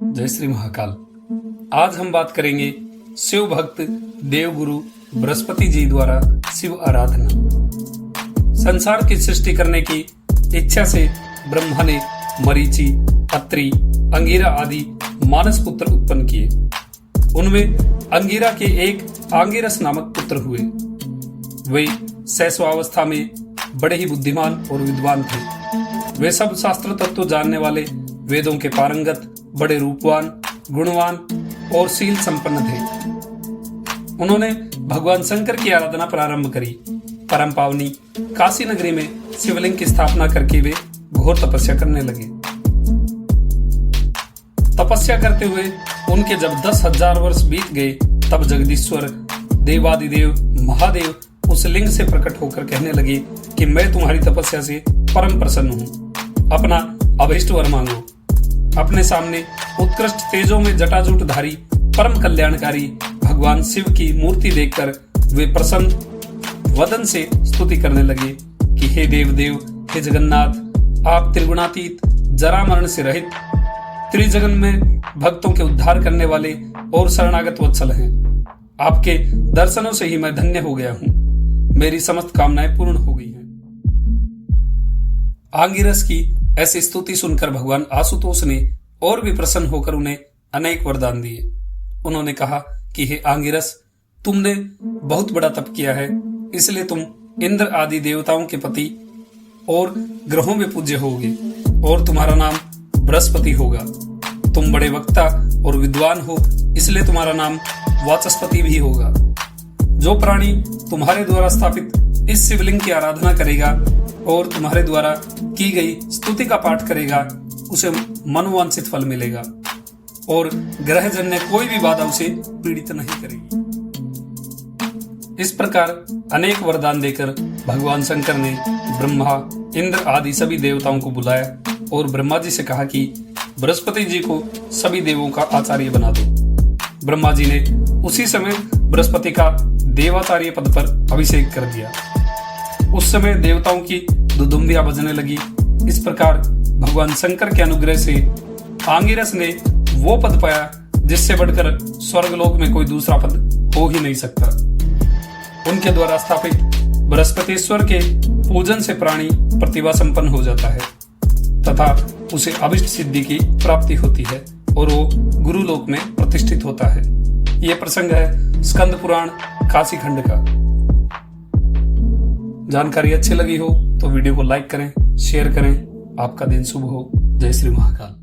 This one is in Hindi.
जय श्री महाकाल। आज हम बात करेंगे शिव भक्त देवगुरु बृहस्पति जी द्वारा शिव आराधना। संसार की सृष्टि करने की इच्छा से ब्रह्मा ने मरीचि, अत्रि, अंगिरा आदि मानस पुत्र उत्पन्न किए। उनमें अंगिरा के एक आंगिरस नामक पुत्र हुए। वे शैशवावस्था में बड़े ही बुद्धिमान और विद्वान थे। वे सब शास्त्र तत्व जानने वाले, वेदों के पारंगत, बड़े रूपवान, गुणवान और शील संपन्न थे। उन्होंने भगवान शंकर की आराधना प्रारंभ करी। परम पावनी काशी नगरी में शिवलिंग की स्थापना करके वे घोर तपस्या करने लगे। तपस्या करते हुए उनके जब 10,000 वर्ष बीत गए, तब जगदीश्वर देवादिदेव महादेव उस लिंग से प्रकट होकर कहने लगे कि मैं तुम्हारी तपस्या से परम प्रसन्न हूँ। अपना अभीष्ट वर मांगो। अपने सामने उत्कृष्ट तेजों में जटाजूटधारी परम कल्याणकारी भगवान शिव की मूर्ति देखकर वे प्रसन्न वदन से स्तुति करने लगे कि हे देव, हे जगन्नाथ, आप त्रिगुणातीत, जरा मरण से रहित, त्रिजगन में भक्तों के उद्धार करने वाले और शरणागत वत्सल हैं। आपके दर्शनों से ही मैं धन्य हो गया हूँ। मेरी समस्त कामनाएं पूर्ण हो गई हैं। आंगिरस की ऐसी स्तुति सुनकर भगवान आशुतोष ने और भी प्रसन्न होकर उन्हें अनेक वरदान दिए। उन्होंने कहा कि हे आंगिरस, तुमने बहुत बड़ा तप किया है, इसलिए तुम इंद्र आदि देवताओं के पति और ग्रहों में पूज्य होगे और तुम्हारा नाम बृहस्पति होगा। तुम बड़े वक्ता और विद्वान हो, इसलिए तुम्हारा नाम वाचस्पति भी होगा। जो प्राणी तुम्हारे द्वारा स्थापित इस शिवलिंग की आराधना करेगा और तुम्हारे द्वारा की गई स्तुति का पाठ करेगा, उसे मनोवांछित फल मिलेगा और ग्रहजन्य कोई भी बाधा उसे पीड़ित नहीं करेगी। इस प्रकार अनेक वरदान देकर भगवान शंकर ने ब्रह्मा, इंद्र आदि सभी देवताओं को बुलाया और ब्रह्मा जी से कहा कि बृहस्पति जी को सभी देवों का आचार्य बना दो। ब्रह्मा जी ने उसी समय बृहस्पति का देवाचार्य पद पर अभिषेक कर दिया। उस समय देवताओं की दुदुम्बियां बजने लगी। इस प्रकार भगवान शंकर के अनुग्रह से आंगिरस ने वो पद पाया जिससे बढ़कर स्वर्गलोक में कोई दूसरा पद हो ही नहीं सकता। उनके द्वारा स्थापित बृहस्पतिश्वर के पूजन से प्राणी प्रतिभा संपन्न हो जाता है तथा उसे अभिष्ट सिद्धि की प्राप्ति होती है और वो गुरुलोक में प्रतिष्ठित होता है। यह प्रसंग है स्कंद पुराण काशी खंड का। जानकारी अच्छी लगी हो तो वीडियो को लाइक करें, शेयर करें। आपका दिन शुभ हो। जय श्री महाकाल।